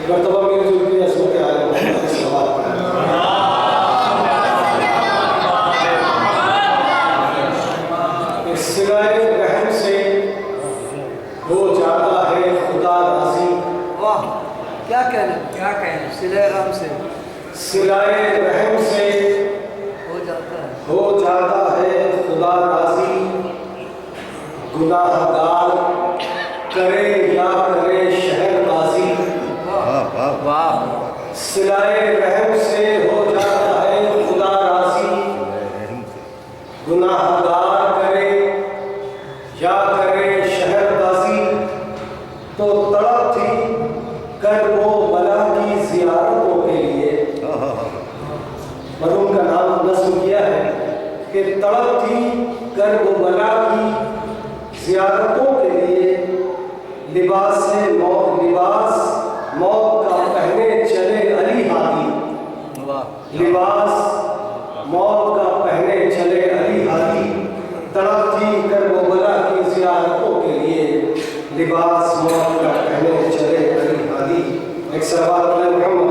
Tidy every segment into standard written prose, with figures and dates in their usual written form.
مرتبہ میرے جو کی عصمت آئے محمد سوال پڑھا صلائے رحم سے ہو جاتا ہے خدا راضی. واہ کیا کہنا صلہ رحم سے صلائے رحم سے ہو جاتا ہے خدا راضی. گناہ گار کرے یا کرے شہر بازی. واہ صلائے رحم سے ہو جاتا ہے خدا راضی. گناہ گار کرے یا کرے شہر بازی. تو تڑپ تھی کر وہ بلا کی زیارتوں کے لیے. مرحوم کا نام نظم کیا ہے کہ تڑپ تھی کر وہ بلا کی زیارتوں کے لیے. لباس موت کا پہنے چلے علی ہادی. لباس موت کا پہنے چلے علی ہادی. تڑپ تھی کر وہ بلا کی زیارتوں کے لیے. لباس موت کا پہنے چلے علی ہادی. ایک سوال محمد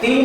3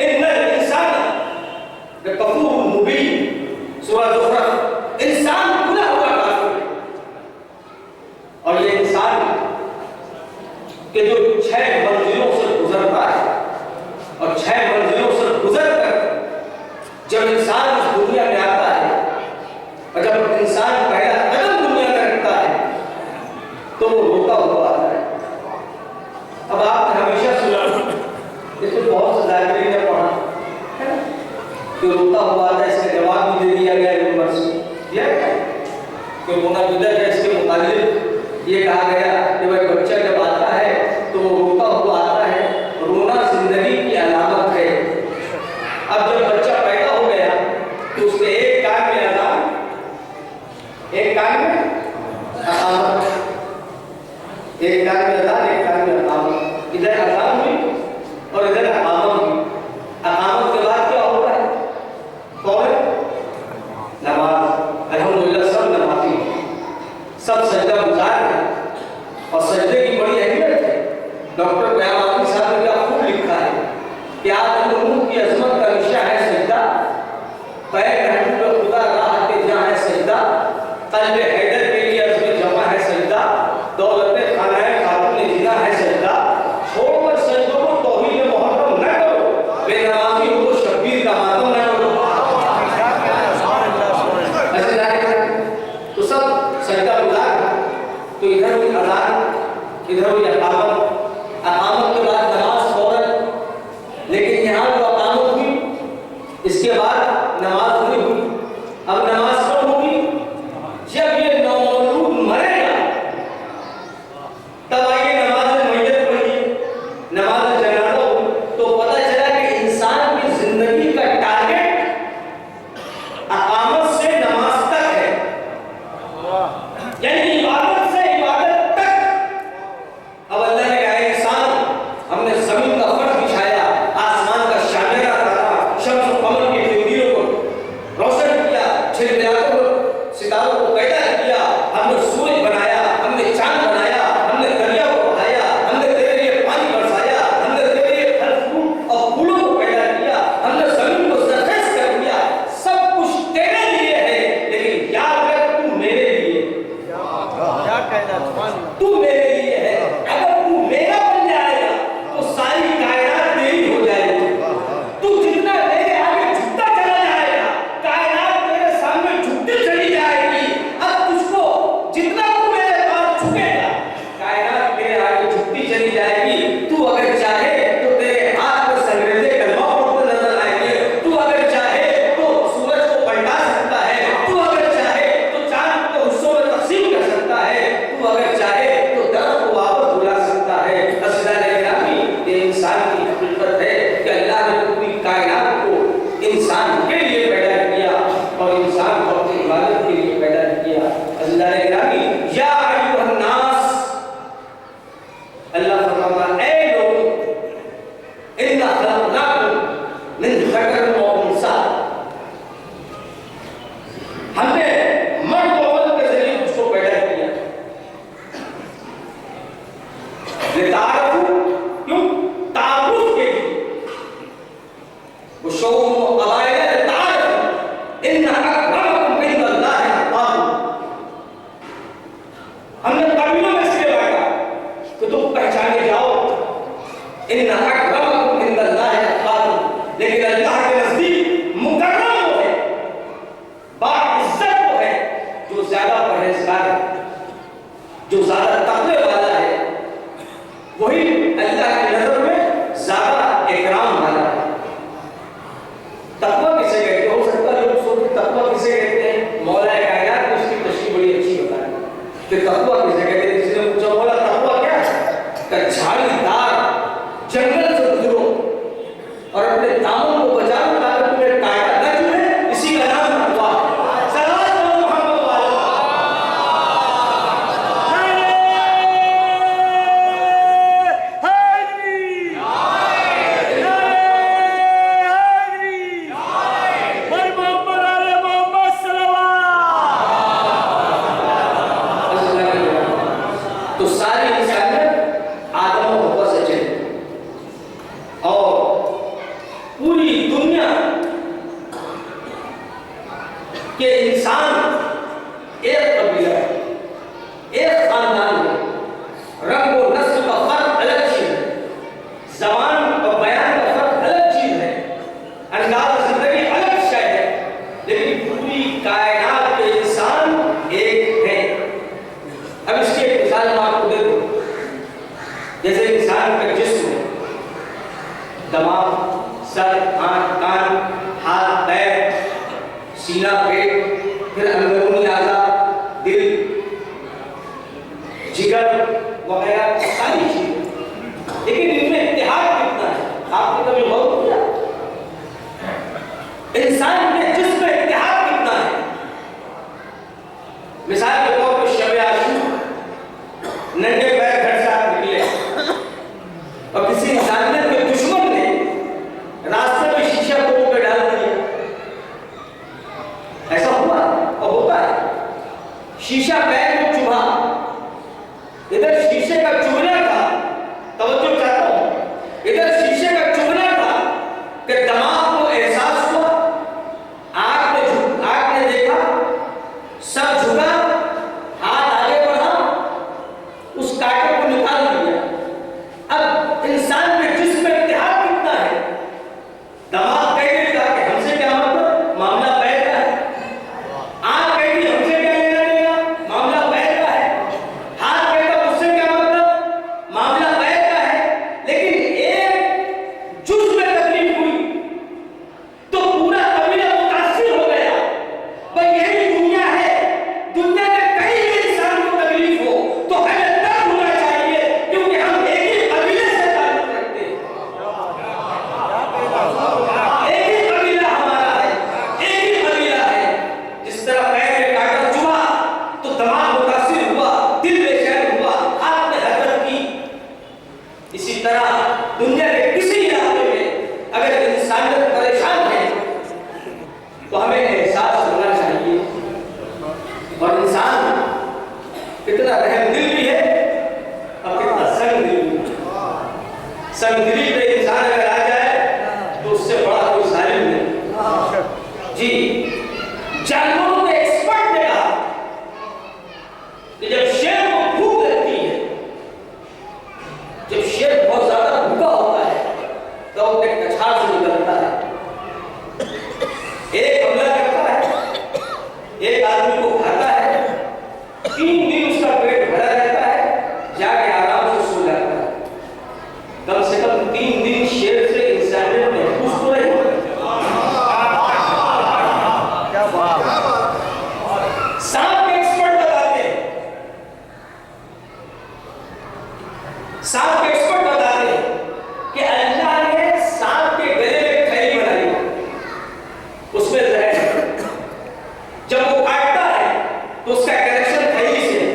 ان الانسان لکفور مبین، سورہ زخرف۔ انسان کھلا ہوا کافر ہے، اور یہ انسان کہ جو 6 منزلوں سے گزرتا ہے، اور 6 منزلوں سے گزر کر جب انسان اس دنیا میں آتا ہے، اور جب انسان پہلا قدم دنیا میں رکھتا ہے تو وہ روتا ہوا آتا ہے۔ اب آپ نے ہمیشہ سنا، اس میں بہت سے ذاکرین نے پڑھا کہ روتا ہوا آتا ہے، اس کا جواب بھی دے دیا گیا یونیورسٹی دیا گیا کہ رونا بدت ہے، اس کے متعلق یہ کہا گیا کہ وہ بچہ جب آتا ہے تو وہ روتا ہوا آتا ہے، رونا زندگی کی علامت ہے۔ اب جب بچہ پیدا ہو گیا تو اس کے ایک کان میں اذان، ایک کان میں اقامت، ایک کان میں اذان، ایک کان میں اقامت، ادھر اذان ہوئی اور ادھر اقامت ہوئی۔ اقامت کے بعد کیا ہوتا ہے؟ فوراً نماز۔ الحمدللہ سب نمازی ہیں، سب سجدہ گزار ہیں، اور سجدے کی بڑی اہمیت ہے۔ ڈاکٹر قیام آدمی صاحب نے کیا خوب لکھا ہے کہ آدم نور کی عظمت کا نشہ ہے سجدہ، پیر محبوب خدا راحت جہاں ہے سجدہ، قلب حیدر کے لیے عزم جمع ہے سجدہ، دولت خانہ خاتون جنا ہے سجدہ، چھوڑ کر سجدوں کو توحید محرم نہ کرو، بے نمازی ہو تو شبیر کا ماتم نہ کرو۔ ایسے جائے تو سب سجدہ گزار، تو ادھر ہوئی اذان، ادھر ہوئی اقامت، اقامت کے بعد نماز فوراً، لیکن یہاں جو اقامت ہوئی اس کے بعد نماز نہیں ہوئی۔ اب نماز کب ہوگی؟ جب یہ نومولود مرے گا تب آئیے نماز میت پڑھیے، نماز جنازہ ہو، تو پتہ چلا کہ انسان کی زندگی کا ٹارگٹ اقامت سے نماز تک ہے، یعنی عبادت سے عبادت تک۔ اب اللہ نے کہا انسان، ہم نے زمین کا فرش بچھایا، آسمان کا شاندار تارا، شمس و قمر کی تنویروں کو روشن کیا، چھلکلاہٹوں کو، ستاروں کو پیدا کیا، ہم نے سورج بنایا، ہم نے چاند بنایا، ہم نے دریا کو بہایا، ہم نے تیرے لیے پانی برسایا، ہم نے تیرے لیے پھل فروٹ اور پھولوں کو پیدا کیا، ہم نے زمین کو زرخیز کر دیا، سب کچھ تیرے لیے ہے، لیکن یاد رکھ تو میرے لیے، تو میرے لیے ہے۔ اگر تو میرا بن جائے گا تو ساری کائنات تیری ہو جائے گی، تو جتنا میرے آگے جھکتا چلا جائے گا کائنات تیرے سامنے جھکتی چلی جائے گی۔ اب تجھ کو جتنا تو میرے پاس جھکے گا کائنات تیرے آگے جھکتی چلی جائے گی۔ تو اگر چاہے تو تیرے ہاتھ میں سنگریزے کلمہ پڑھتے نظر آئیں گے، تو اگر چاہے تو سورج کو پلٹا سکتا ہے، تو اگر چاہے تو چاند کو حصوں میں تقسیم کر سکتا ہے، تو اگر چاہے تو درخت کو واپس بلا سکتا ہے۔ اسلام گرامی، یہ انسان کی حقیقت ہے کہ اللہ نے پوری کائنات کو انسان کے لیے پیدا کیا اور انسان کو اپنی عبادت کے لیے پیدا کیا۔ اسلام گرامی، یا ایھا الناس، اللہ فرماتا ہے اے لوگ، انا خلقناکم من ذکر و انثی، ہم نے مرد و عورت کے ذریعے اس کو پیدا کیا، لتعارفوا، کیوں؟ تعارف کے لیے، وشعوب و قبائل لتعارفوا، ان اکرمکم عند اللہ اتقاکم، ہم نے قبیلوں میں سے بانٹا کہ تم پہچانے جاؤ، ان اکرمکم عند اللہ اتقاکم، لیکن اللہ کے نزدیک مکرم وہ ہے، باعزت وہ ہے جو زیادہ پرہیزگار ہے، جو زیادہ تقوی والا ہے، وہی اللہ کی نظر میں زیادہ اکرام والا ہے۔ تقوی کسے کہتے ہیں؟ ہو سکتا ہے لوگ سوچیں تقوی کسے کہتے ہیں، مولا کائنات نے اس کی تشریح بڑی اچھی بتائی کہ تقوی کسے کہتے ہیں۔ کسی نے پوچھا مولا تقوی کیا ہے؟ کہ جھاڑی دار جنگل سے گزرو اور اپنے دامن کو کہ انسان ایک قبیلہ ہے، ایک خاندان ہے، رنگ و نسل کا فرق الگ چیز ہے، زبان اور بیان کا فرق الگ چیز ہے، انداز زندگی الگ شے ہے، لیکن پوری کائنات کے انسان ایک ہے۔ اب اس کی ایک مثال میں آپ کو دے دوں، جیسے انسان کا جسم ہے، دماغ، سر، آنکھ، کان، ہاتھ، پیر، سینہ، پیٹ، پھر اندرونی اعضاء، دل، جگر وغیرہ ساری چیزیں، لیکن ان میں اتحاد کتنا ہے؟ آپ نے کبھی غور کیا؟ انسان کے جسم میں اتحاد کتنا ہے؟ مثال کے طور پر شب عاشور، ننگے پیر گھر سے آپ نکلے اور کسی انسانیت کے دشمن نے راستے میں شیشہ توڑ کے ڈال دیا، ایسا ہوا اور ہوتا ہے، شیشہ پیر میں چبھا، ادھر شیشے کا چبھنا تھا، توجہ چاہتا ہوں، ادھر شیشے کا چبھنا تھا کہ دماغ کو احساس ہوا، آنکھ نے دیکھا، سر جھکا، ہاتھ آگے بڑھا، اس کانٹے کو نکال دیا۔ اب انسان کے جسم میں اتحاد کتنا ہے؟ دماغ کہہ دیتا کہ ہم سے کیا مطلب، معاملہ پیر کا ہے، آنکھ کہتی ہم سے کیا لینا دینا، معاملہ پیر کا ہے، ہاتھ کہتا مجھ سے کیا مطلب، معاملہ پیر کا ہے، لیکن ایک جز میں تکلیف ہوئی تو پورا قبیلہ متاثر ہو گیا۔ بھئی یہی دنیا ہے، دنیا میں کہیں بھی انسان کو تکلیف ہو تو ہمیں درد ہونا چاہیے، کیونکہ ہم ایک ہی قبیلے سے تعلق رکھتے ہیں، ایک ہی قبیلہ ہمارا ہے، ایک ہی قبیلہ ہے۔ جس طرح پیر میں کانٹا چبھا تو دماغ متاثر ہوا، دل بے چین ہوا، ہاتھ نے حرکت کی، اسی طرح دنیا کے کسی علاقے میں اگر انسانیت پریشان ہے تو ہمیں احساس ہونا چاہیے، اور انسان کتنا رحم دل بھی ہے اور کتنا سنگ دل بھی ہے۔ سنگ دلی پہ انسان اگر آ جائے تو اس سے بڑا کوئی ظالم نہیں۔ جی، جانوروں کے ایکسپرٹ نے کہا کہ جب شیر کو بھوک لگتی ہے، جب شیر بہت زیادہ بھوکا ہوتا ہے تو وہ ایک کچھاڑ سے نکلتا ہے، ایک حملہ کرتا ہے، ایک آدمی کو کھاتا ہے، 3 دن اس کا پیٹ بھرا رہتا ہے، جا کے آرام سے سو جاتا ہے۔ کم سے کم 3 دن شیر سے انسانیت محفوظ تو رہی۔ سانپ کے ایکسپرٹ بتاتے ہیں، سانپ کے ایکسپرٹ بتاتے ہیں کہ اللہ نے سانپ کے گلے میں تھیلی بنائی، اس میں زہر ہے، جب وہ کاٹتا ہے تو اس کا کنیکشن تھیلی سے ہے،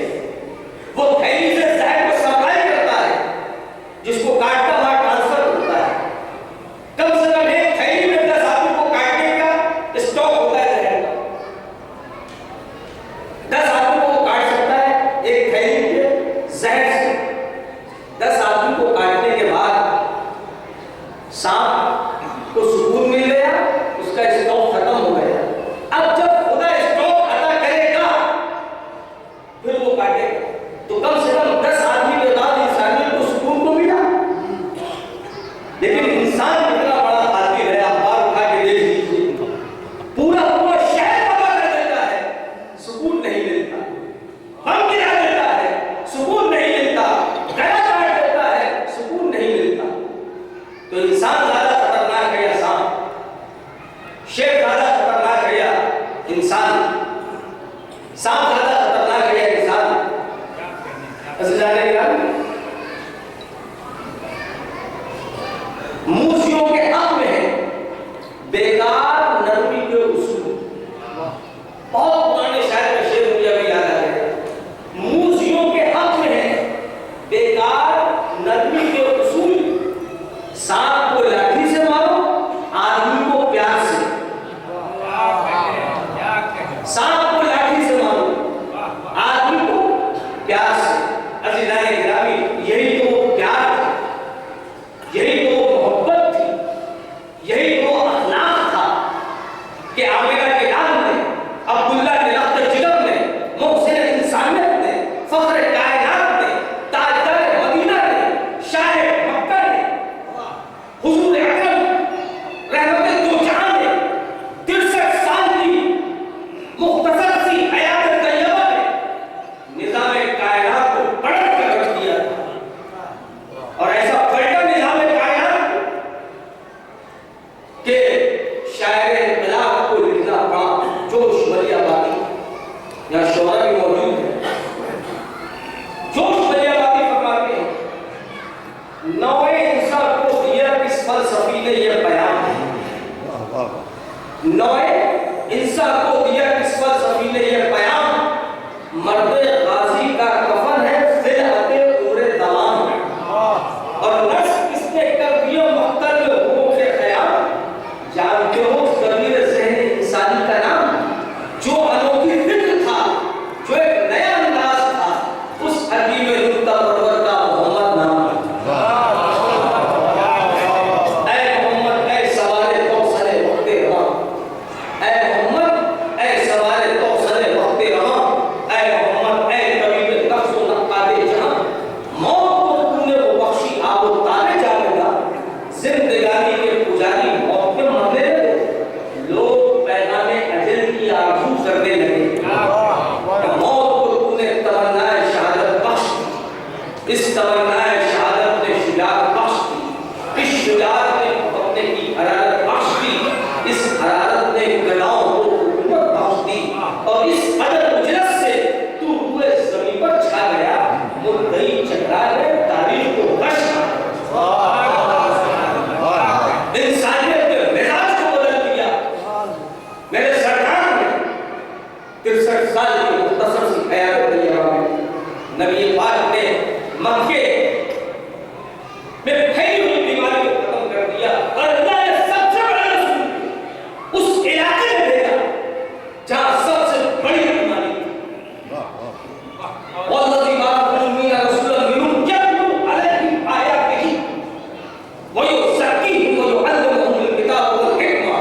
وہ تھیلی سے زہر کو سپلائی کرتا ہے، جس کو کاٹتا وہاں ٹرانسفر ہوتا ہے۔ کم سے کم ایک تھیلی میں 10 آدمی کو کاٹنے کا اسٹاک ہوتا ہے زہر کا، 10 آدمی کو کاٹ سکتا ہے ایک تھیلی کے زہر سے۔ 10 آدمی کو کاٹنے کے بعد سانپ کو سکون مل گیا، اس کا اسٹاک ختم ہو گیا۔ اب جب خدا اسٹاک عطا کرے گا پھر وہ کاٹے گا، تو کم سے کم 10 آدمی کے بعد انسانیت کو سکون کو ملا۔ لیکن انسان کتنا بڑا قاتل ہے، آپ بار اٹھا کے دیکھ لیجیے، پورا شہر تباہ کر دیتا ہے، سکون نہیں ملتا، ہم گرا دیتا ہے، سکون نہیں ملتا، گلا کاٹ دیتا ہے، سکون نہیں ملتا۔ تو انسان زیادہ خطرناک ہے یا سانپ؟ شیر زیادہ خطرناک ہے یا انسان؟ سانپ زیادہ خطرناک ہے یا انسان؟ ایسے جانے گا موسیوں کے حق میں ہے بیکار نرمی کے اصول۔ بہت پرانے شاعر کا شعر مجھے ابھی یاد آ گیا، موسیوں کے حق میں ہے بیکار نرمی کے اصول، سانپ کو لاٹھی سے مارو، آدمی کو پیار سے، سانپ کو لاٹھی سے مارو، آدمی کو پیار سے۔ عزیزان گرامی، یہی تو وہ پیار تھا، یہی تو وہ محبت تھی، یہی تو وہ اخلاق تھا کہ آمینہ کے لال نے شاعر انقلاب کو لکھنا پڑا جوش ولی آبادی. یہاں شعرا بھی موجود ہے. جوش ولی آبادی فرماتے ہیں نوع انسان کو دیا کس فلسفی نے یہ بیان ہے. نوع انسان کو دیا کس فلسفی نے یہ بیان. مرد غازی کا کفن ہے خلعت عمر دوام ہے. اور نسل کس نے کر دیا مختل حقوق خیال. جانتے ہو ضمیر ذہن انسانی کا نام جو انوکھی فکر تھا جو ایک نیا انداز تھا اس حکیم نکتہ پرور کا محمد نام ہے. اے محمد اے سوارِ کوثر وقت رواں. اے محمد اے سوارِ کوثر وقت رواں. اے محمد اے طبیب نفس و نقاد جہاں. موت کو تو نے وہ بخشی آب و تابِ جاویدہ. زندگانی کے پجاری موت کے مرنے لگے. لوگ پیغام اجل کی آرزو کرنے لگے. موت کو تو نے تمنائے شہادت بخش دی. اس تمنائے شہادت نے شجاعت بخش دی. اس شجاعت نے اپنے کی حرارت بخش دی. اس حرارت نے گداؤں کو حکومت بخش دی. اور اس عدل مجلس سے تو ہوئے زمین پر چھا گیا. مدعی چکرا ہے تاریخ کو غش. انسانیت کے مزاج کو بدل دیا. میرے سرکار نے 63 سال کی مختصر سی قیادت طیبہ میں نبی پاک نے مکے میں پھیلی ہوئی بیماری کو ختم کر دیا. اور اللہ نے سب سے بڑا رسول اس علاقے میں بھیجا جہاں سب سے بڑی بیماری تھی. والذی بعث فیہم رسولا منہم یتلو علیہم آیاتہ ویزکیہم ویعلمہم الکتاب والحکمہ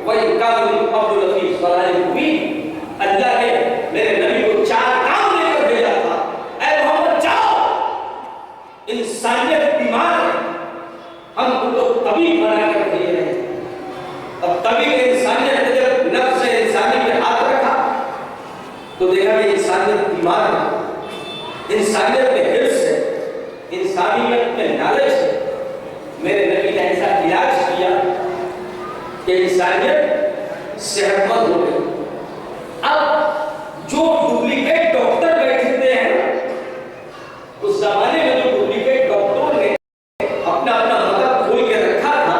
وإن کانوا من قبل لفی ضلال مبین. اللہ نے میرے نبی کو 4 کام لے کر بھیجا تھا. اے محمد جاؤ. انسانیت بیمار ہے. ہم ان کو طبیب بنا کر بھیج رہے ہیں. اب طبیب انسانیت نے جب نفس انسانی پہ ہاتھ رکھا تو دیکھا کہ انسانیت بیمار ہے. انسانیت میں حرص ہے. انسانیت میں لالچ ہے. میرے نبی نے ایسا علاج کیا کہ انسانیت صحت مند ہو گئی. اب جو ڈپلیکیٹ ڈاکٹر بیٹھتے ہیں اس زمانے میں جو ڈپلیکیٹ ڈاکٹروں نے اپنا اپنا مطلب کھول کے رکھا تھا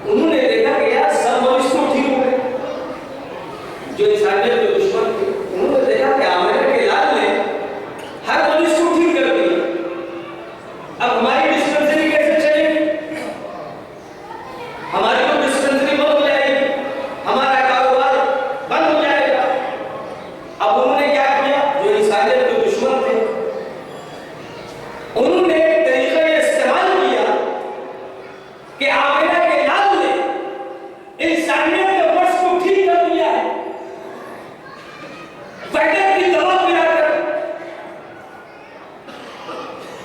انہوں نے دیکھا کہ یار سب مریض تو ٹھیک ہو گئے. جو انسانیت کے دشمن تھے انہوں نے دیکھا کہ عامر کے لال نے ہر مریض کو ٹھیک کر دیا. اب ہماری ڈسپنسری کیسے چلے گی. ہماری تو ڈسپنسری بند ہو جائے گی. ہمارا کاروبار بند ہو جائے گا. اب انہوں نے کیا کیا جو انسانیت کے دشمن تھے انہوں نے ایک طریقہ یہ استعمال کیا کہ عامرہ کے لال نے انسانیت کے مرض کو ٹھیک کر دیا ہے. ویٹر کی دوا پلا کر.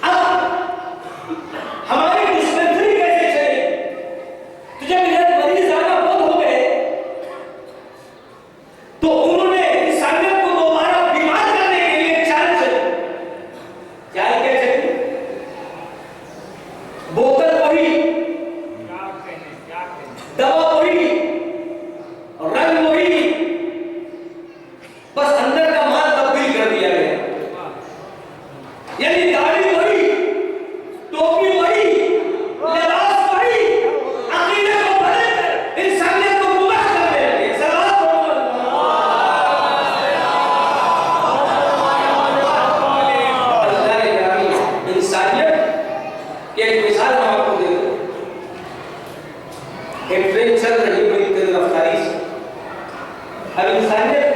اب ہماری ڈسپنسری کیسے چلے. تو جب یہ مریض آنا بند ہو گئے تو انہوں نے انسانیت کو دوبارہ بیمار کرنے کے لیے چال چلی. چال کیا چلی. بوتل وہی, دوا وہی, رنگ وہی, بس اندر کا مال تبدیل کر دیا گیا. یعنی داڑھی وہی, ٹوپی وہی, لباس وہی, عقیدے کو بدل کر انسانیت کو گمراہ کرنے لگے. سلام اللہ گرامی. انسانیت کی ایک مثال ہم آپ کو دیتے ہیں. ایک ٹرین چل رہی بڑی تیز رفتاری سے. اب انسانیت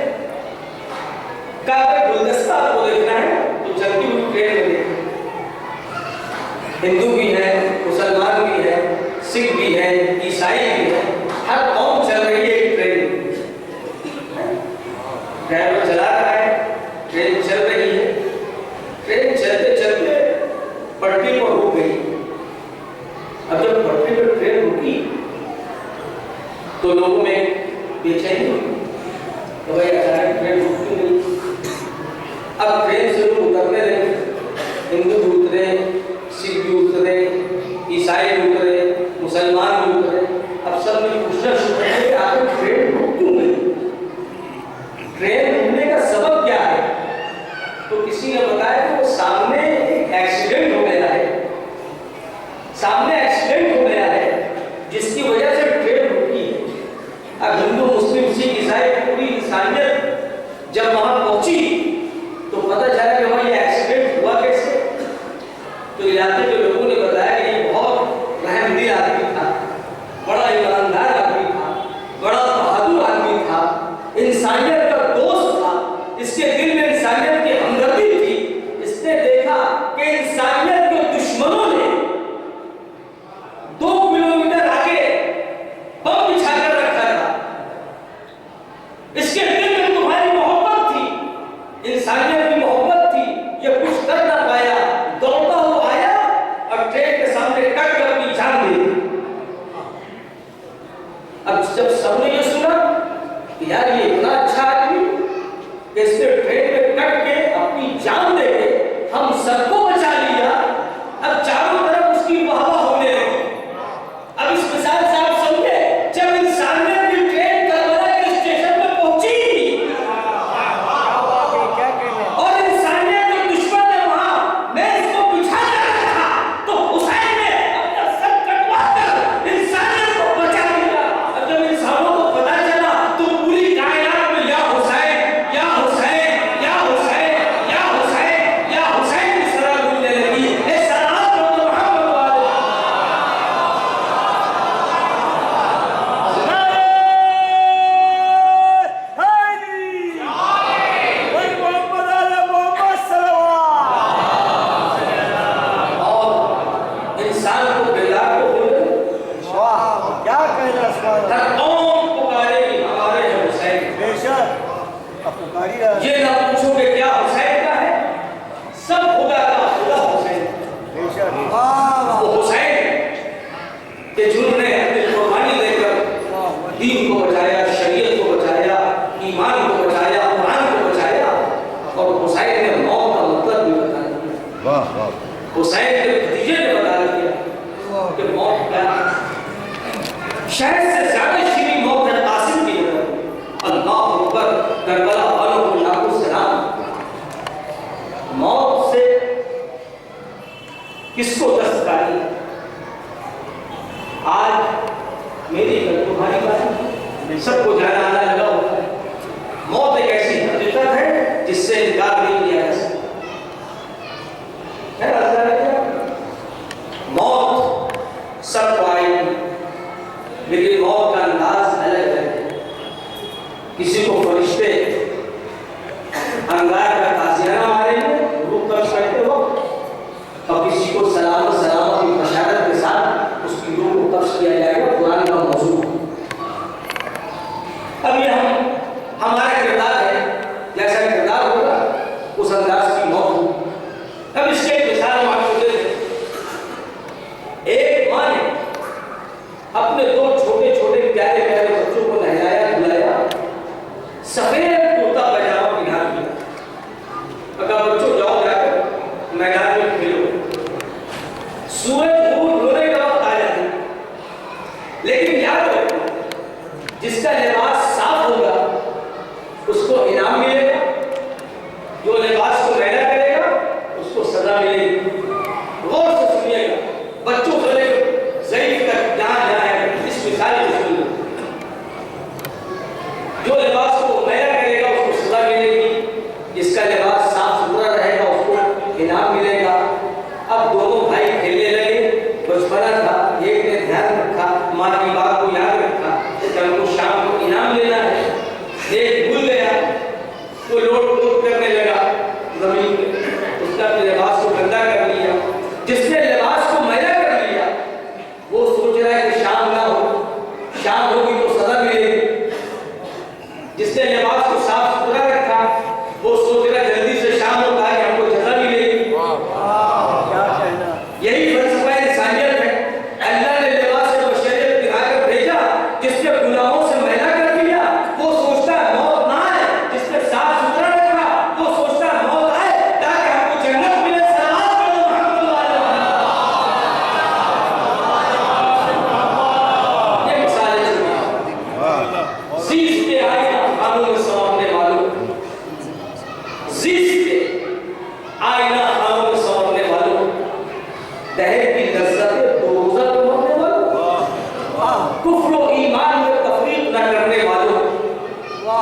کا اگر گلدستہ آپ کو دیکھنا ہے تو چلتی ہوئی ٹرین میں دیکھیں. ہندو بھی ہے, مسلمان بھی ہے, سکھ بھی ہے, عیسائی بھی ہے. ہر قوم چل رہی ہے ایک ٹرین میں. ڈرائیور چلا رہا ہے, ٹرین چل رہی ہے. ٹرین چلتے چلتے پٹری پر رک گئی. اب جب پٹری پر ٹرین رکی تو لوگوں میں بے چینی ہوئی. تو بھائی اچانک ٹرین رک کیوں نہیں. اب ٹرین سے لوگ اترنے لگے. ہندو بھی اترے, سکھ بھی اترے, عیسائی بھی اترے, مسلمان بھی اترے. اب سب نے پوچھنا شروع کیا کہ آخر اب ہندو مسلم سکھ عیسائی پوری انسانیت جب وہاں پہنچی تو پتہ چلا کہ وہاں یہ ایکسیڈنٹ ہوا کیسے. تو علاقے کے لوگوں نے بتایا کہ یہ بہت رحم دل آدمی تھا, بڑا ایماندار آدمی تھا, بڑا بہادر آدمی تھا, انسانیت کا دوست تھا, اس کے دل میں انسانیت کی ہمدردی تھی. اس نے دیکھا کہ انسانیت کے دشمنوں نے 2 کلومیٹر آگے بم بچھا کر رکھا تھا. اس کے دل میں تمہاری محبت تھی, انسانیت کی محبت تھی, یہ کچھ کر نہ پایا, دوڑتا ہوا آیا اور ٹرین کے سامنے کٹ کر اپنی جان دے دی. اب جب سب نے یہ سنا کہ یار یہ اتنا اچھا آدمی کہ اس نے ٹرین میں کٹ کے اپنی جان دے کے ہم سب کو بچا لیا, اب چاروں طرف اس کی واہ واہ ہونے لگی. اب اس مثال سے آپ سمجھے جب انسانیت کی ٹرین کربلا کے اسٹیشن پہ پہنچی اور انسانیت کے دشمن نے وہاں میز کو بچھا کر رکھا تو حسین نے اپنا سر کٹوا کر انسانیت کو بچا لیا. اب جب انسانوں کو پتا چلا تو پوری کائنات میں یا حسین یا حسین یا حسین یا حسین یا حسین کی سرا گونجنے لگی. اے سلام تو محمد والے اور انسان کو بیدار کو بولے کیا کہنا اس بات؟ ہر قوم پکارے گی ہمارے ہیں حسین. بے شک اب پکاری رہا. یہ نہ پوچھو کہ کیا حسین کا ہے, سب خدا کا خدا حسین. بے شک واہ وہ حسین کہ جنہوں نے اپنی قربانی دے کر دین کو بچایا, شریعت کو بچایا, ایمان کو بچایا, قرآن کو بچایا. اور حسین نے موت کا مطلب بھی بتا دیا. حسین کے بھتیجے نے بتا دیا کہ موت کیا ہے. شہد سے زیادہ شیریں موت ہے قاسم کی طرف. اللہ اکبر, کربلا والوں کو لاکھوں سلام. موت سے کس کو دستکاری؟ آج میری کل تمہاری بات, سب کو جانا آنا لگا ہوتا ہے. موت ایک ایسی حقیقت ہے جس سے انکار نہیں کیا جا سکتا. موت سب کو آئے گی, لیکن موت کا انداز الگ ہے. کسی کو فرشتے انگار کا تازیانہ ماریں گے روح قبض کرتے وقت, اور کسی کو سلام سلامت کی بشارت کے ساتھ اس کی روح کو قبض کیا جائے گا. قرآن کا موضوع. اب یہ ہمارا کردار ہے, جیسا کردار ہوگا اس انداز کی موت ہوگی. اب اس کے ایک مثال ہم آپ کو دے دیں. ایک ماں نے اپنے 2 چھوٹے چھوٹے پیارے پیارے بچوں کو نہلایا دھلایا, سفید کرتا پائجامہ پہنا دیا. کہا بچوں جاؤ جا کر میدان میں کھیلو. سورج غروب ہونے کا وقت آ جاتا ہے, لیکن یاد رکھو جس کا لباس صاف ہوگا اس کو انعام ملے گا, جو لباس کو میلا کرے گا اس کو سزا ملے گی. غور سے سنیے گا, بچوں سے لے کر ضعیف تک جہاں جہاں ہے اس مثال کو سنیے. جو لباس کو میلا کرے گا اس کو سزا ملے گی, جس کا لباس صاف ستھرا رہے گا اس کو انعام ملے گا. اب دونوں بھائی کھیلنے لگے, بچپنا تھا, ایک نے دھیان رکھا, ماں کی بات کو یاد رکھا کہ ہم کو شام کو انعام لینا ہے. ایک بھول گیا, وہ لوٹ لوٹ کرنے لگا زمین پہ, اس نے اپنے لباس کو گندا کر لیا. جس نے لباس کو میلا کر لیا وہ سوچ رہا ہے کہ شام نہ ہو, شام ہوگی تو سزا ملے گی. جس نے لباس کو صاف ستھرا رکھا وہ سوچ رہا ہے جلدی سے شام ہوتا ہے کہ ہم کو جزا ملے گی. کیا کہنا. یہی فلسفہ انسانیت ہے. اللہ نے لباس بشریت دکھا کر بھیجا. جس نے گناہوں سے میلا کر دیا وہ سوچتا ہے موت نہ آئے, جس نے صاف ستھرا رکھا وہ سوچتا ہے موت آئے تاکہ ہم کو جنت ملے. سلام کرو محمد والے. یہ مثال ہے. زیس کے آئینہ خانوں میں سنورنے والوں, زیس کے آئینہ خانوں میں سنورنے والوں, دہر کی لذت دوزخ میں مرنے والوں, کفر و ایمان میں تفریق نہ کرنے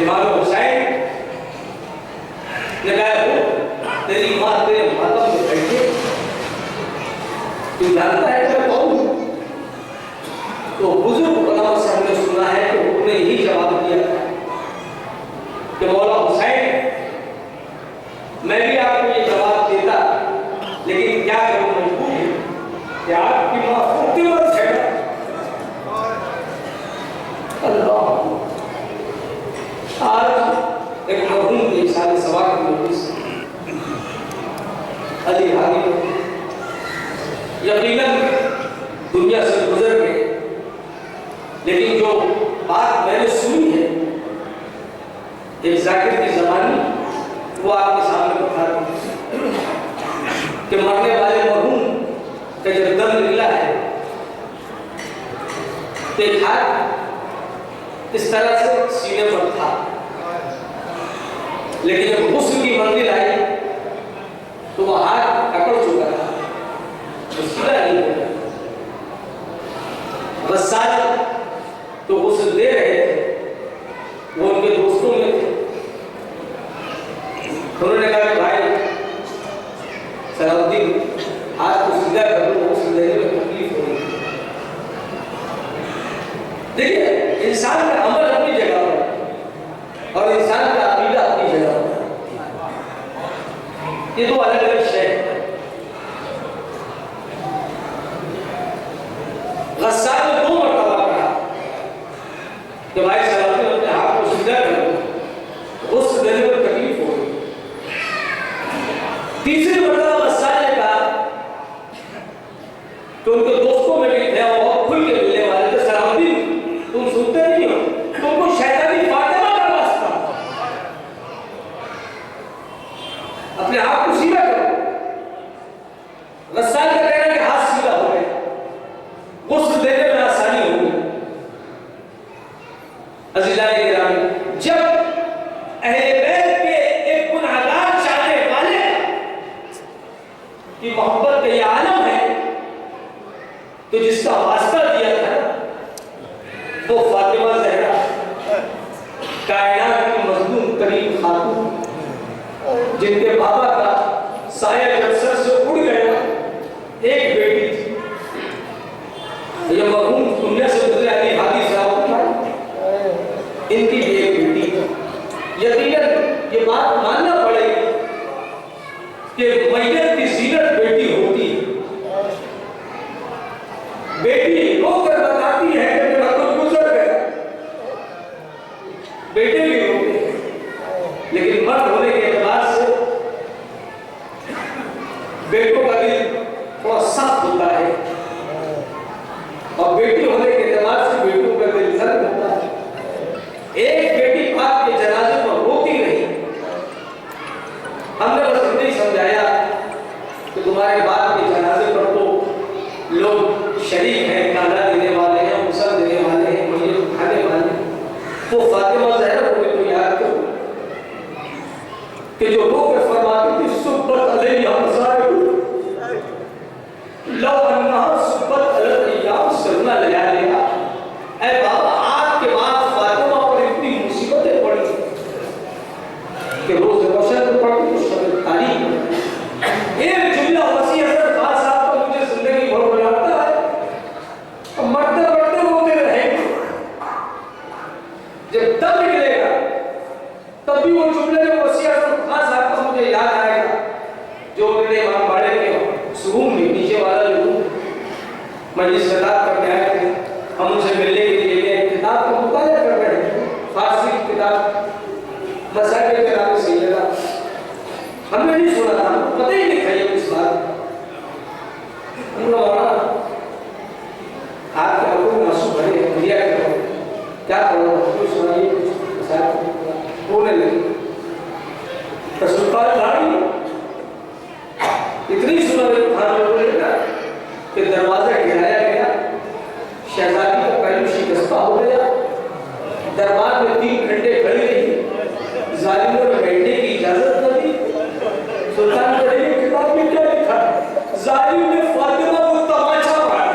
امام حسین نے کہا وہ تیری ماں تیرے ماتم میں بیٹھے، تو جانتا ہے کہ میں کون ہوں؟ تو بزرگ علماء سے ہم نے سنا ہے کہ انہوں نے یہی جواب دیا کہ مولا حسین میں بھی آپ کو یہ جواب دیتا، لیکن کیا کروں مجبور ہے کہ آپ کی ماں فاطمہ ہے۔ اللہ آج ایک مرحوم کے اشارے سوال کی نوٹس علی حامی یقیناً دنیا سے گزر گئے، لیکن جو بات میں نے سنی ہے ایک ذاکر کی زبانی وہ آپ کے سامنے بتا دوں کہ مرنے والے مرحوم کا جب دم نکلا ہے تو ایک ہاتھ اس طرح سے سینے پر تھا، لیکن جب غسل کی منزل آئی تو وہ ہاتھ اکڑ چکا تھا، وہ سیدھا نہیں ہوا۔ غسال تو غسل دے رہے تھے، وہ ان کے دوستوں میں تھے، انہوں نے کہا کہ بھائی صلاح الدین ہاتھ کو سیدھا کر لو، غسل دینے میں تکلیف ہو رہی ہے۔ دیکھیے انسان کا عمل اپنی جگہ پر اور انسان کا عقیدہ اپنی جگہ پر، یہ دو الگ الگ شے ہیں۔ غسال نے 2 مرتبہ کہا کہ بھائی صلاح الدین اپنے ہاتھ کو سیدھا کر لو، غسل دینے میں تکلیف ہو رہی ہے۔ تیسری مرتبہ غسال نے کہا کہ ان کے دوستوں میں بھی تھے اور بہت کھل کے ملنے والے تھے، صلاح الدین تم سنتے نہیں ہو، تم کو شیطانی فاطمہ کا واسطہ، اپنے آپ کو سیدھا کرو۔ غسال کا کہنا کہ ہاتھ سیدھا ہو گئے، غسل دینے میں آسانی ہو گئی۔ عزیزان گرامی، جب اہل بیت کے ایک گنہگار چاہنے والے کی محبت کا یہ عالم ہے تو جس کا واسطہ دیا تھا وہ فاطمہ زہرا کائنات کی مظلوم ترین خاتون، جن کے بابا کا سایہ جب سر سے اڑ گیا، ایک بیٹی تھی۔ یہ مرحوم دنیا سے گزرے علی حادی صاحب ان کی بھی ایک بیٹی تھی۔ یقیناً یہ بات ماننا پڑے گی کہ میت کی زینت بیٹی ہوتی ہے۔ بیٹی رو کر بتاتی ہے کہ میرا خود گزر گیا، بیٹے بھی روتے ہیں، لیکن مرد ہونے کے اعتبار سے بیٹوں کا دل تھوڑا سخت ہوتا ہے اور بیٹی ہونے کے اعتبار سے بیٹوں کا دل نرم ہوتا ہے۔ ایک بیٹی باپ کے جنازے پر روتی رہی، ہم نے بس اتنا ہی سمجھایا کہ تمہارے باپ کے جنازے پر تو لوگ شریک ہیں، کالا دینے والے ہیں، مسل دینے والے ہیں، مجھے اٹھانے والے ہیں، وہ فاطمہ زہرا کو بھی تو یاد کرو کہ جو رو کے فرماتی تھی صبت علیہ مصائب لو انہا صبت علیہ ایام سرنا لیا لیا۔ اے بابا آپ کے بعد فاطمہ پر اتنی مصیبتیں پڑی کہ روز روشن تو پڑتی تو شب تاریخ۔ ایک جملہ وسیع حضرت خان صاحب کا مجھے زندگی بھر بلاتا ہے، اور مرتے مرتے روتے رہیں گے، جب دم نکلے گا تب بھی وہ جملے جو وسیع حضرت خان صاحب کا مجھے یاد آئے گا، جو انہوں نے امام باڑے کے سروم میں نیچے والا جو مجلس خطاب کرنے آئے تھے، ہم ان سے ملنے کے لیے گئے، کتاب کا مطالعہ کر رہے ہیں، فارسی کی کتاب مسائل کرام سیدہ، ہم نے نہیں سنا تھا، پتہ ہی نہیں تھا یہ کس بات۔ ہم نے بولا آپ کے آنکھوں میں آنسو بھرے ہیں، دیا کرو کیا کرو، کوئی سنائیے کچھ مسائل رونے لگے۔ رسول پاک داڑھی اتنی سنا رہے کھانا لوگوں نے کہا کہ دروازہ گرایا گیا، شہزادی کا پہلو شکستہ ہو گیا، دربار میں 3 گھنٹے کھڑی رہی، ظالموں نے بیٹھنے کی اجازت نہ دی۔ سلطان نے یہ کتاب میں کیا لکھا؟ ظالم نے فاطمہ کو تماچا مارا۔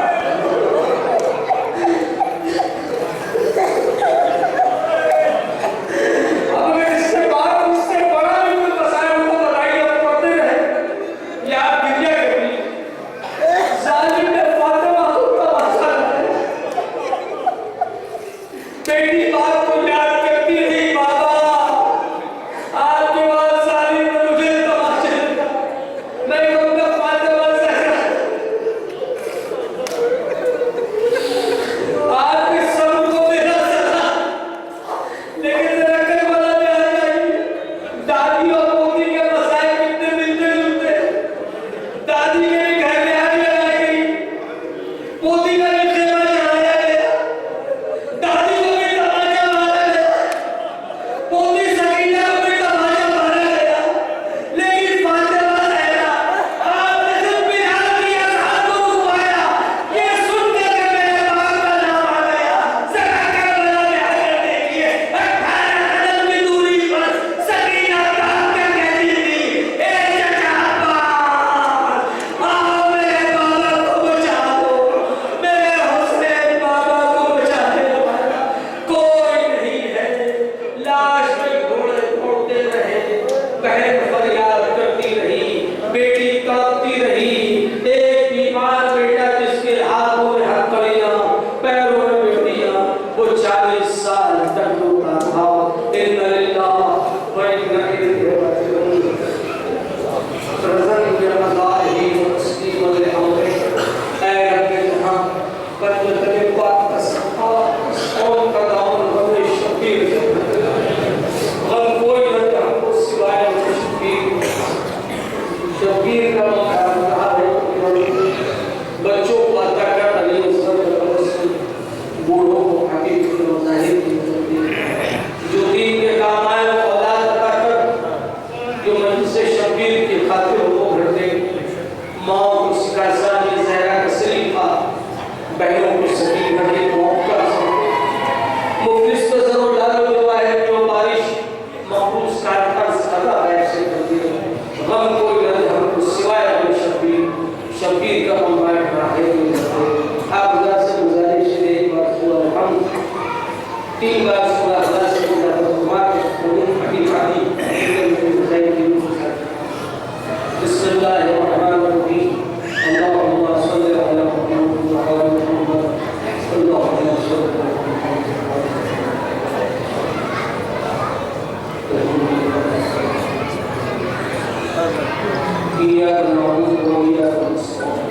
إياك نعبد وإياك نستعين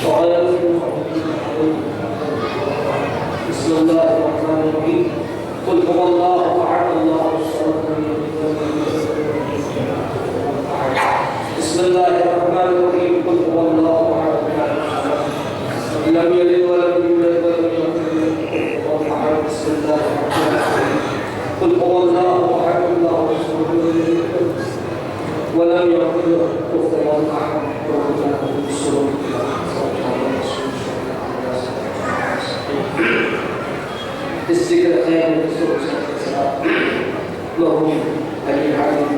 غير المغضوب عليهم. بسم الله الرحمن الرحيم قل هو الله أحد الله الصمد لم يلد ولم يولد. بسم الله الرحمن الرحيم قل هو الله أحد لم يلد ولم يولد ولم يكن له كفوا أحد. بسم الله الرحمن الرحيم قل هو الله أحد الله الصمد لم يلد ولم يكن له كفوا أحد. الذكر خير من السوء له أن يعلم